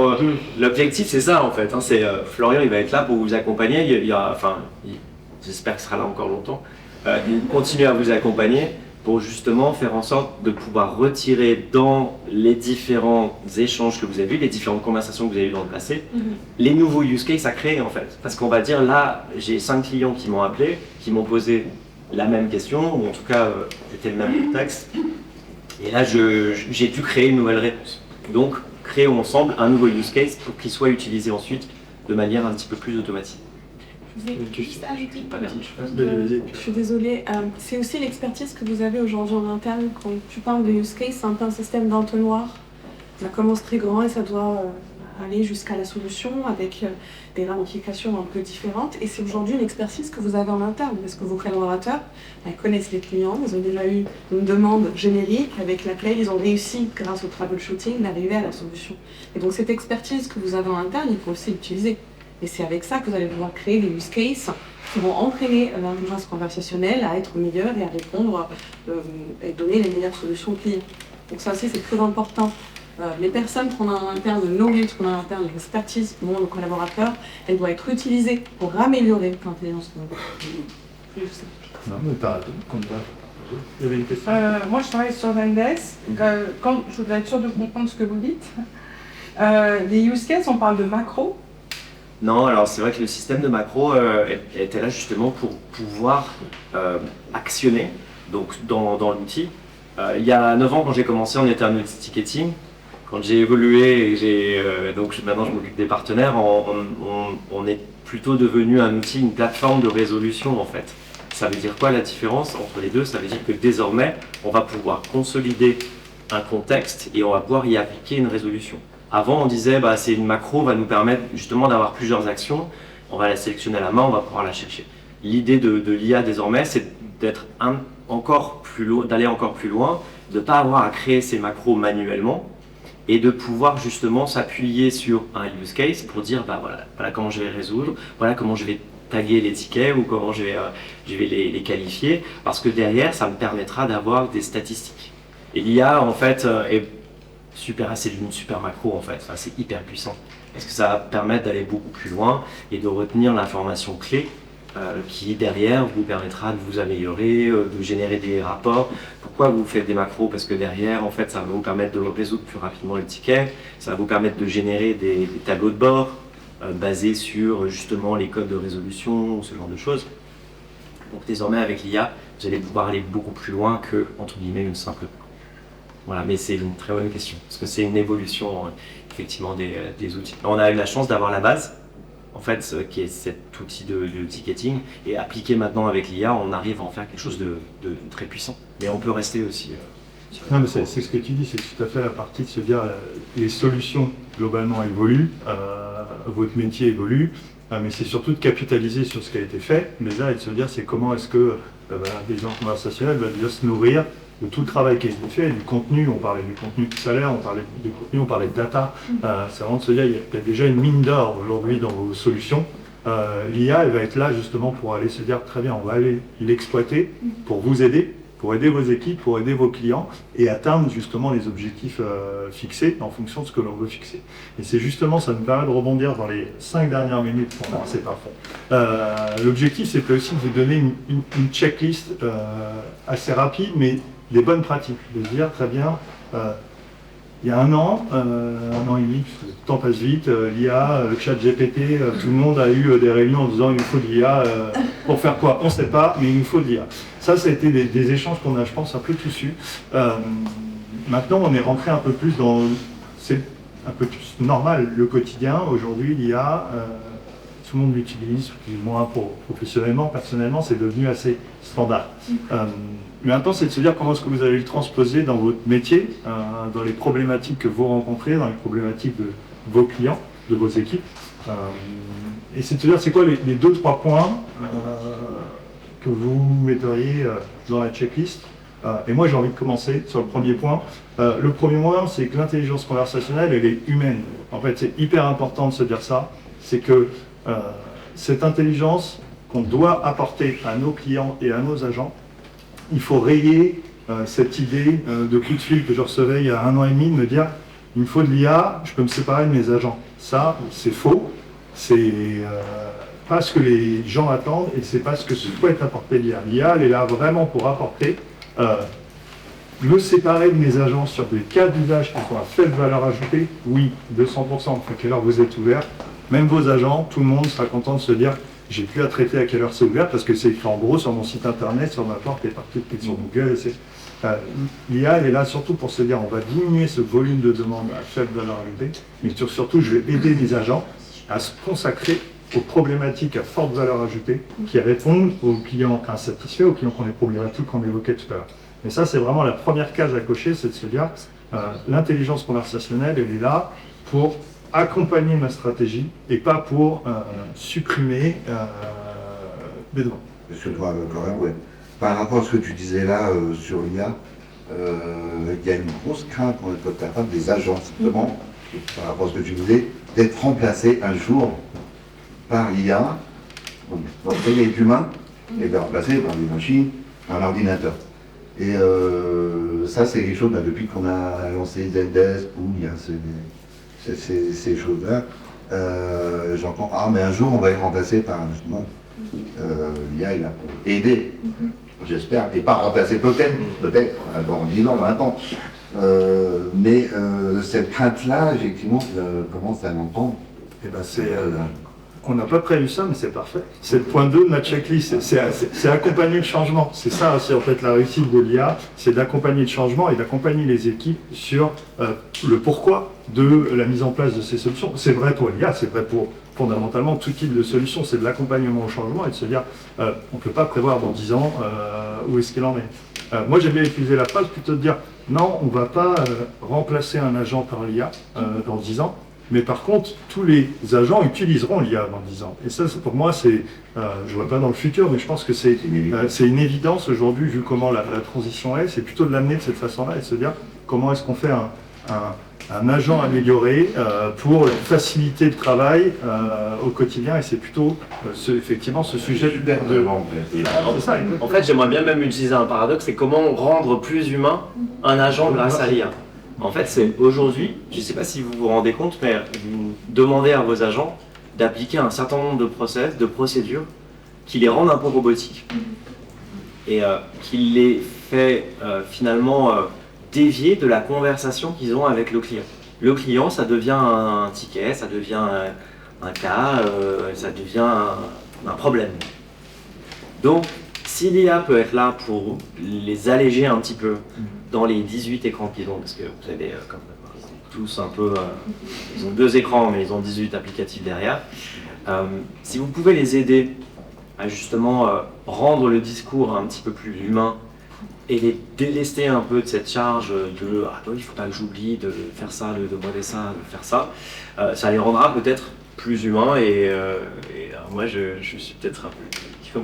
l'objectif c'est ça en fait. Hein, c'est Florian, il va être là pour vous accompagner. J'espère qu'il sera là encore longtemps. Il continue à vous accompagner pour justement faire en sorte de pouvoir retirer dans les différents échanges que vous avez vus, les différentes conversations que vous avez eues dans le passé, les nouveaux use cases à créer en fait. Parce qu'on va dire là, j'ai 5 clients qui m'ont appelé, qui m'ont posé la même question, ou en tout cas c'était le même contexte. Et là, j'ai dû créer une nouvelle réponse. Donc, créons ensemble un nouveau use case pour qu'il soit utilisé ensuite de manière un petit peu plus automatique. Je vais juste ajouter. Je suis désolée. C'est aussi l'expertise que vous avez aujourd'hui en interne. Quand tu parles de use case, c'est un peu un système d'entonnoir. Ça commence très grand et ça doit aller jusqu'à la solution avec des ramifications un peu différentes. Et c'est aujourd'hui une expertise que vous avez en interne. Parce que vos collaborateurs connaissent les clients. Ils ont déjà eu une demande générique avec laquelle ils ont réussi, grâce au troubleshooting, d'arriver à la solution. Et donc cette expertise que vous avez en interne, il faut aussi l'utiliser. Et c'est avec ça que vous allez pouvoir créer des use cases qui vont entraîner l'intelligence conversationnelle à être meilleure et à répondre et donner les meilleures solutions aux clients. Donc ça aussi c'est très important. Les personnes qu'on a en interne, le knowledge qu'on a en interne, l'expertise de nos collaborateurs, elle doit être utilisée pour améliorer l'intelligence conversationnelle. Non, mais t'as il y avait une question. Moi, je travaille sur Zendesk. Quand je voudrais être sûre de comprendre ce que vous dites. Les use cases, on parle de macro. Non, alors c'est vrai que le système de macro était là justement pour pouvoir actionner donc dans l'outil. Il y a 9 ans, quand j'ai commencé, on était un outil ticketing. Quand j'ai évolué et maintenant je m'occupe des partenaires, on est plutôt devenu un outil, une plateforme de résolution en fait. Ça veut dire quoi la différence entre les deux? Ça veut dire que désormais, on va pouvoir consolider un contexte et on va pouvoir y appliquer une résolution. Avant, on disait c'est une macro, va nous permettre justement d'avoir plusieurs actions. On va la sélectionner à la main, on va pouvoir la chercher. L'idée de l'IA désormais, c'est d'être d'aller encore plus loin, de ne pas avoir à créer ces macros manuellement et de pouvoir justement s'appuyer sur un use case pour dire voilà comment je vais résoudre, voilà comment je vais taguer les tickets ou comment je vais les qualifier, parce que derrière, ça me permettra d'avoir des statistiques. Et l'IA, en fait, c'est une super macro en fait, enfin, c'est hyper puissant parce que ça va permettre d'aller beaucoup plus loin et de retenir l'information clé qui derrière vous permettra de vous améliorer, de générer des rapports. Pourquoi vous faites des macros? Parce que derrière en fait ça va vous permettre de résoudre plus rapidement les tickets, ça va vous permettre de générer des tableaux de bord basés sur justement les codes de résolution, ce genre de choses. Donc désormais avec l'IA, vous allez pouvoir aller beaucoup plus loin que entre guillemets une simple. Voilà, mais c'est une très bonne question, parce que c'est une évolution effectivement des outils. On a eu la chance d'avoir la base, en fait, qui est cet outil de ticketing, et appliqué maintenant avec l'IA, on arrive à en faire quelque chose de très puissant. Mais on peut rester aussi... Non, mais c'est ce que tu dis, c'est tout à fait la partie de se dire les solutions globalement évoluent, votre métier évolue, mais c'est surtout de capitaliser sur ce qui a été fait, mais là, et de se dire c'est comment est-ce que l'intelligence conversationnelle va déjà se nourrir de tout le travail qui a été fait, du contenu, on parlait du contenu tout à l'heure, on parlait du contenu, on parlait de data, c'est vraiment de se dire il y a déjà une mine d'or aujourd'hui dans vos solutions. L'IA, elle va être là justement pour aller se dire très bien, on va aller l'exploiter pour vous aider pour aider vos équipes, pour aider vos clients et atteindre justement les objectifs fixés en fonction de ce que l'on veut fixer. Et c'est justement, ça nous permet de rebondir dans les 5 dernières minutes. Bon, c'est parfait. L'objectif, c'était aussi de vous donner une checklist assez rapide, mais des bonnes pratiques. De se dire, très bien, il y a un an et demi, parce que le temps passe vite, l'IA, le chat GPT, tout le monde a eu des réunions en disant il nous faut de l'IA pour faire quoi? On ne sait pas, mais il nous faut de l'IA. Ça a été des échanges qu'on a, je pense, un peu tous eus. Maintenant, on est rentré un peu plus dans... C'est un peu plus normal, le quotidien. Aujourd'hui, l'IA, tout le monde l'utilise, plus ou moins professionnellement, personnellement, c'est devenu assez standard. Maintenant, c'est de se dire comment est-ce que vous allez le transposer dans votre métier, dans les problématiques que vous rencontrez, dans les problématiques de vos clients, de vos équipes. Et c'est de se dire, c'est quoi les 2-3 points que vous metteriez dans la checklist. Et moi, j'ai envie de commencer sur le premier point. Le premier point, c'est que l'intelligence conversationnelle, elle est humaine. En fait, c'est hyper important de se dire ça. C'est que cette intelligence qu'on doit apporter à nos clients et à nos agents, il faut rayer cette idée de coup de fil que je recevais il y a 1 an et demi, de me dire il me faut de l'IA, je peux me séparer de mes agents. Ça, c'est faux. C'est pas ce que les gens attendent et c'est pas ce que souhaite apporter l'IA. L'IA, elle est là vraiment pour apporter me séparer de mes agents sur des cas d'usage qui sont à faible valeur ajoutée. Oui, 200%. À quelle heure vous êtes ouvert? Même vos agents, tout le monde sera content de se dire j'ai plus à traiter à quelle heure c'est ouvert parce que c'est écrit en gros sur mon site internet, sur ma porte et partout sur Google. L'IA, elle est là surtout pour se dire on va diminuer ce volume de demandes à faible valeur ajoutée, mais surtout je vais aider mes agents à se consacrer aux problématiques à forte valeur ajoutée qui répondent aux clients insatisfaits, aux clients qui ont des problématiques qu'on évoquait tout à l'heure. Mais ça, c'est vraiment la première case à cocher, c'est de se dire l'intelligence conversationnelle, elle est là pour accompagner ma stratégie et pas pour supprimer des demandes. Monsieur Corin, ouais. Par rapport à ce que tu disais là sur l'IA, il y a une grosse crainte pour notre part des agents, simplement, par rapport à ce que tu disais, d'être remplacé un jour par l'IA, donc les humains, et d'être remplacé par des machines, par l'ordinateur. Et ça, c'est quelque chose, depuis qu'on a lancé Zendesk, où il y a ces choses-là, j'entends, ah mais un jour on va être remplacé par un justement, l'IA il a aidé, j'espère, et pas remplacé peut-être, dans 10 ans, 20 ans. Mais cette crainte-là, effectivement, commence à l'entendre. Et ben on n'a pas prévu ça, mais c'est parfait. C'est le point 2 de notre checklist, c'est accompagner le changement. C'est ça aussi en fait la réussite de l'IA, c'est d'accompagner le changement et d'accompagner les équipes sur le pourquoi de la mise en place de ces solutions. C'est vrai pour l'IA, c'est vrai pour fondamentalement tout type de solution, c'est de l'accompagnement au changement et de se dire on ne peut pas prévoir dans 10 ans où est-ce qu'il en est. Moi j'aime bien utiliser la phrase plutôt de dire non, on ne va pas remplacer un agent par l'IA dans 10 ans. Mais par contre, tous les agents utiliseront l'IA dans 10 ans. Et ça, pour moi, je ne vois pas dans le futur, mais je pense que c'est une évidence aujourd'hui, vu comment la transition est. C'est plutôt de l'amener de cette façon-là et de se dire comment est-ce qu'on fait un agent amélioré pour la facilité de travail au quotidien. Et c'est plutôt effectivement ce sujet de... C'est ça. En fait, j'aimerais bien même utiliser un paradoxe, c'est comment rendre plus humain un agent grâce à l'IA. En fait, c'est aujourd'hui, je ne sais pas si vous vous rendez compte, mais vous demandez à vos agents d'appliquer un certain nombre de process, de procédures qui les rendent un peu robotiques et qui les fait finalement dévier de la conversation qu'ils ont avec le client. Le client, ça devient un ticket, ça devient un cas, ça devient un problème. Donc, si l'IA peut être là pour les alléger un petit peu dans les 18 écrans qu'ils ont, parce que vous savez, comme ils ont tous un peu, ils ont 2 écrans, mais ils ont 18 applicatifs derrière. Si vous pouvez les aider à justement rendre le discours un petit peu plus humain et les délester un peu de cette charge de « ah oui, il ne faut pas que j'oublie de faire ça, de demander ça, de faire ça », ça les rendra peut-être plus humains et moi je suis peut-être un peu...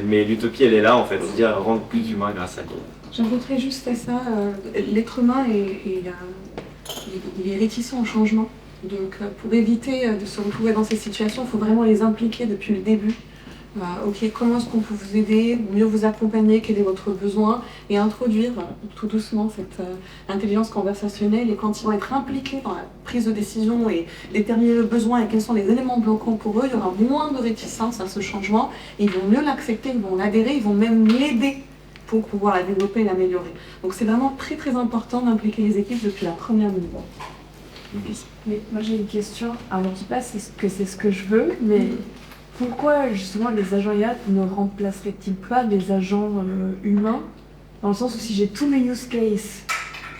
mais l'utopie elle est là en fait, c'est-à-dire rendre plus humain grâce à l'IA. J'ajouterais juste à ça, l'être humain il est réticent au changement. Donc pour éviter de se retrouver dans ces situations, il faut vraiment les impliquer depuis le début. Ok, comment est-ce qu'on peut vous aider, mieux vous accompagner, quel est votre besoin, et introduire tout doucement cette intelligence conversationnelle. Et quand ils vont être impliqués dans la prise de décision et déterminer le besoin et quels sont les éléments bloquants pour eux, il y aura moins de réticence à ce changement. Ils vont mieux l'accepter, ils vont l'adhérer, ils vont même l'aider pour pouvoir la développer et l'améliorer. Donc c'est vraiment très très important d'impliquer les équipes depuis la première minute. Mais moi j'ai une question. Alors je ne dis pas que c'est ce que je veux, mais pourquoi justement les agents IA ne remplaceraient-ils pas les agents humains? Dans le sens où si j'ai tous mes use cases,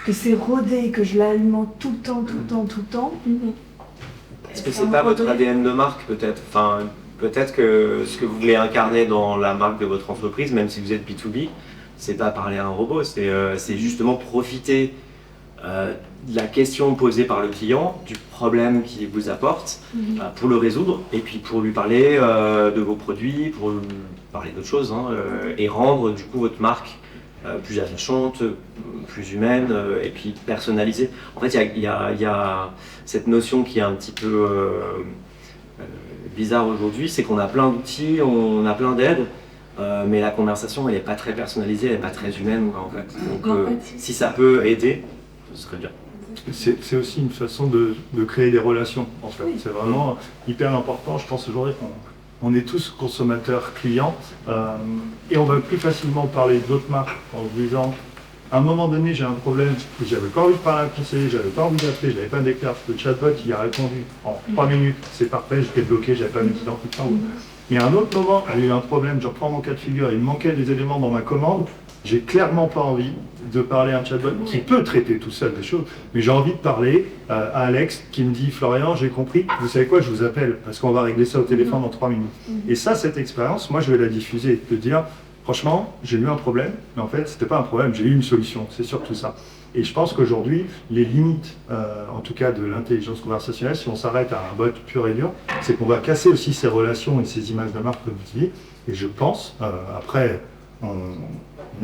que c'est rodé, que je l'alimente tout le temps. Est-ce que c'est pas votre ADN de marque peut-être? Enfin, peut-être que ce que vous voulez incarner dans la marque de votre entreprise, même si vous êtes B2B, c'est pas parler à un robot, c'est justement profiter de la question posée par le client, du problème qu'il vous apporte, pour le résoudre, et puis pour lui parler de vos produits, pour lui parler d'autres choses, et rendre du coup votre marque plus attachante, plus humaine, et puis personnalisée. En fait, il y a cette notion qui est un petit peu bizarre aujourd'hui, c'est qu'on a plein d'outils, on a plein d'aides, mais la conversation elle n'est pas très personnalisée, elle n'est pas très humaine en fait. Donc si ça peut aider, ce serait bien. C'est aussi une façon de créer des relations en fait. Oui. C'est vraiment hyper important. Je pense aujourd'hui qu'on est tous consommateurs clients et on va plus facilement parler d'autres marques en se disant à un moment donné j'ai un problème, j'avais pas envie de parler à un conseiller, j'avais pas envie d'appeler, j'avais pas d'éclair, le chatbot il a répondu en 3 minutes, c'est parfait, j'étais bloqué, j'avais pas mis dans tout le temps. Mais à un autre moment, j'ai eu un problème, je reprends mon cas de figure, il me manquait des éléments dans ma commande, j'ai clairement pas envie de parler à un chatbot qui peut traiter tout seul des choses, mais j'ai envie de parler à Alex qui me dit « Florian, j'ai compris, vous savez quoi, je vous appelle, parce qu'on va régler ça au téléphone dans 3 minutes. » Et ça, cette expérience, moi je vais la diffuser, de dire « Franchement, j'ai eu un problème, mais en fait, c'était pas un problème, j'ai eu une solution, c'est surtout ça. » Et je pense qu'aujourd'hui, les limites, en tout cas de l'intelligence conversationnelle, si on s'arrête à un bot pur et dur, c'est qu'on va casser aussi ces relations et ces images de marque comme vous dites. Et je pense, après, on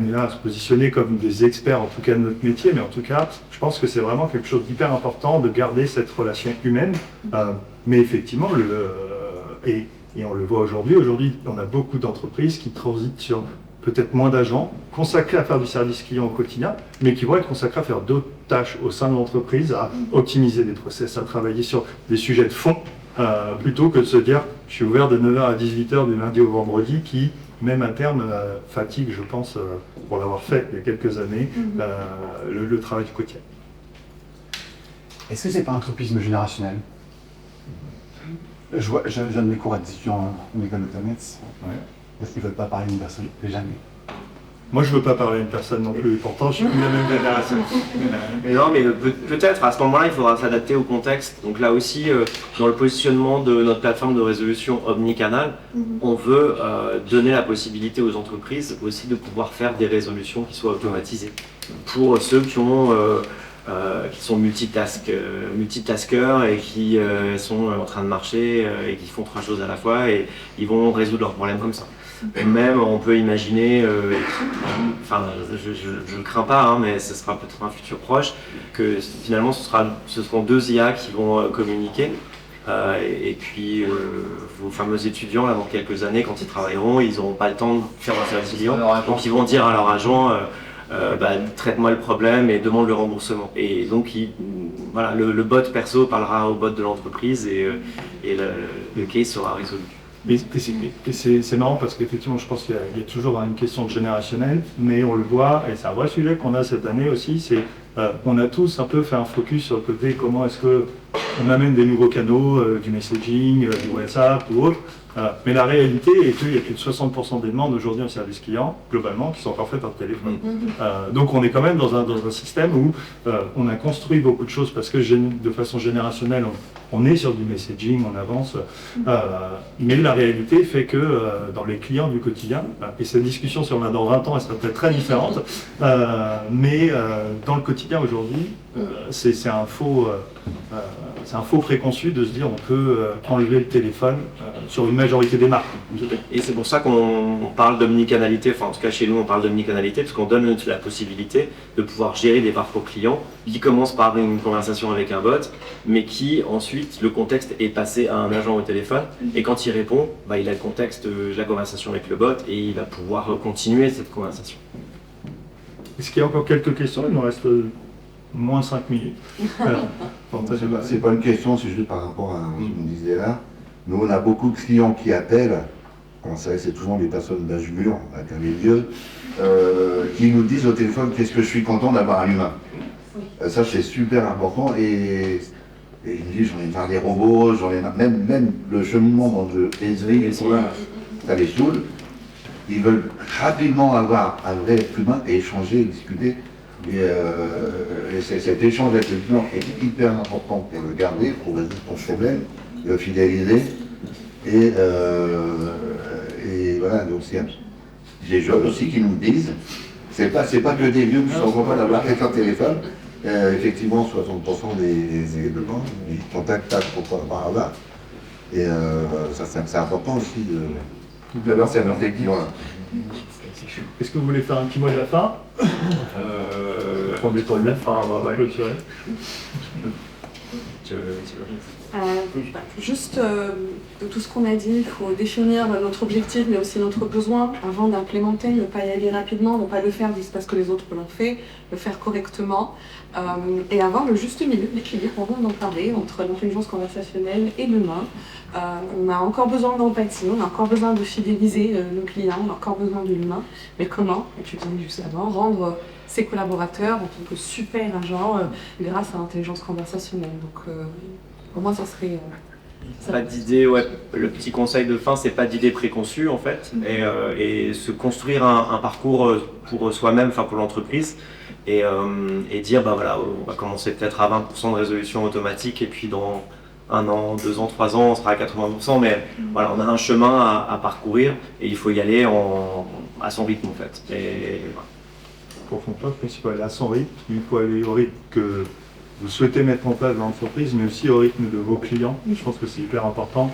est là à se positionner comme des experts, en tout cas de notre métier, mais en tout cas, je pense que c'est vraiment quelque chose d'hyper important de garder cette relation humaine. Mais effectivement, et on le voit aujourd'hui, on a beaucoup d'entreprises qui transitent sur peut-être moins d'agents consacrés à faire du service client au quotidien, mais qui vont être consacrés à faire d'autres tâches au sein de l'entreprise, à optimiser des process, à travailler sur des sujets de fond, plutôt que de se dire je suis ouvert de 9h à 18h du lundi au vendredi, qui, même à terme, fatigue, je pense, pour l'avoir fait il y a quelques années, le travail du quotidien. Est-ce que c'est pas un tropisme générationnel? Je donne des cours à des étudiants en école de commerce. Ouais. Parce qu'ils ne veulent pas parler à une personne, jamais. Moi, je ne veux pas parler à une personne non plus, pourtant je suis plus la même génération. Mais non, mais peut-être à ce moment-là, il faudra s'adapter au contexte. Donc là aussi, dans le positionnement de notre plateforme de résolution omnicanal, on veut donner la possibilité aux entreprises aussi de pouvoir faire des résolutions qui soient automatisées. Pour ceux qui sont multitaskers et qui sont en train de marcher et qui font 3 choses à la fois et ils vont résoudre leurs problèmes comme ça. Même on peut imaginer, enfin je ne crains pas, mais ce sera peut-être un futur proche, que finalement ce seront 2 IA qui vont communiquer. Et puis vos fameux étudiants, là, dans quelques années, quand ils travailleront, ils n'auront pas le temps de faire un service client. Donc ils vont dire à leur agent, traite-moi le problème et demande le remboursement. Et donc voilà, le bot perso parlera au bot de l'entreprise et le case sera résolu. C'est marrant parce qu'effectivement, je pense qu'il y a toujours une question de générationnel, mais on le voit, et c'est un vrai sujet qu'on a cette année aussi, c'est on a tous un peu fait un focus sur le côté comment est-ce qu'on amène des nouveaux canaux, du messaging, du WhatsApp ou autre. Mais la réalité est qu'il y a plus de 60% des demandes aujourd'hui en service client, globalement, qui sont encore faites par téléphone. Donc on est quand même dans un système où on a construit beaucoup de choses parce que de façon générationnelle, on est sur du messaging, on avance. Mais la réalité fait que dans les clients du quotidien, et cette discussion si on a dans 20 ans, elle sera peut-être très différente, mais dans le quotidien aujourd'hui, c'est un faux c'est un faux préconçu de se dire on peut enlever le téléphone sur une majorité des marques. Et c'est pour ça qu'on parle d'omnicanalité, enfin en tout cas chez nous on parle d'omnicanalité, parce qu'on donne la possibilité de pouvoir gérer des parcours clients qui commencent par une conversation avec un bot, mais qui ensuite, le contexte est passé à un agent au téléphone, et quand il répond, bah, il a le contexte de la conversation avec le bot, et il va pouvoir continuer cette conversation. Est-ce qu'il y a encore quelques questions? Il nous reste moins 5 minutes. C'est pas une question, c'est juste par rapport à ce qu'on disait là. Nous, on a beaucoup de clients qui appellent, on sait, c'est toujours des personnes d'âge mûr, avec un vieux, qui nous disent au téléphone qu'est-ce que je suis content d'avoir un humain. Ça, c'est super important. Et ils me disent j'en ai marre des robots, j'en ai marre, même le cheminement dans le Esri, ça les saoule. Ils veulent rapidement avoir un vrai être humain et échanger, discuter. Et cet échange avec le client est hyper important pour le garder, pour résoudre ton problème, le fidéliser. Et voilà, donc c'est des jeunes aussi qui nous disent, c'est pas que des vieux qui sont contents d'avoir quelqu'un au téléphone. Effectivement, 60% des éléments, ils contactent par hasard. Et ça, c'est important aussi d'avoir cette réflexion. Est-ce que vous voulez faire un petit mot de la fin? Prendre le temps de la fin, on va clôturer. Juste de tout ce qu'on a dit, il faut définir notre objectif mais aussi notre besoin avant d'implémenter, ne pas y aller rapidement, ne pas le faire juste parce que les autres l'ont fait, le faire correctement et avoir le juste milieu, l'équilibre, on vient d'en parler, entre l'intelligence conversationnelle et l'humain. On a encore besoin d'empathie, on a encore besoin de fidéliser nos clients, on a encore besoin de l'humain, mais comment, et tu disais juste avant, rendre ses collaborateurs en tant que super agents grâce à l'intelligence conversationnelle. Donc, pour moi, ça serait... Pas d'idée, ouais. Le petit conseil de fin, c'est pas d'idée préconçue en fait, et se construire un parcours pour soi-même, enfin pour l'entreprise, et dire bah voilà, on va commencer peut-être à 20% de résolution automatique, et puis dans 1 an, 2 ans, 3 ans, on sera à 80%, mais voilà, on a un chemin à parcourir, et il faut y aller à son rythme en fait. Et voilà. Pour son poste, il faut aller à son rythme, il faut aller au rythme que vous souhaitez mettre en place dans l'entreprise, mais aussi au rythme de vos clients. Je pense que c'est hyper important.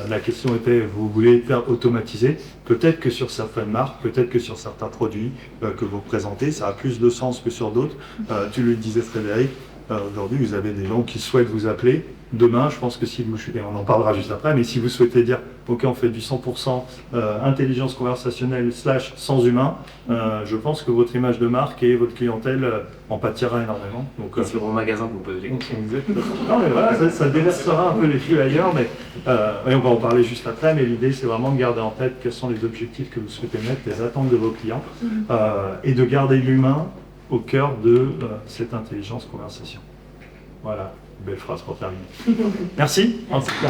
La question était, vous voulez faire automatiser? Peut-être que sur certaines marques, peut-être que sur certains produits que vous présentez, ça a plus de sens que sur d'autres. Tu le disais Frédéric, aujourd'hui vous avez des gens qui souhaitent vous appeler. Demain, je pense que si vous, et on en parlera juste après, mais si vous souhaitez dire, ok, on fait du 100% intelligence conversationnelle / sans humain, je pense que votre image de marque et votre clientèle en pâtira énormément. Donc, c'est mon magasin que vous posez des questions. Non, mais voilà, ça déversera un peu les flux ailleurs, mais et on va en parler juste après, mais l'idée, c'est vraiment de garder en tête quels sont les objectifs que vous souhaitez mettre, les attentes de vos clients, et de garder l'humain au cœur de cette intelligence conversation. Voilà. Belle phrase pour terminer. Merci. En tout cas.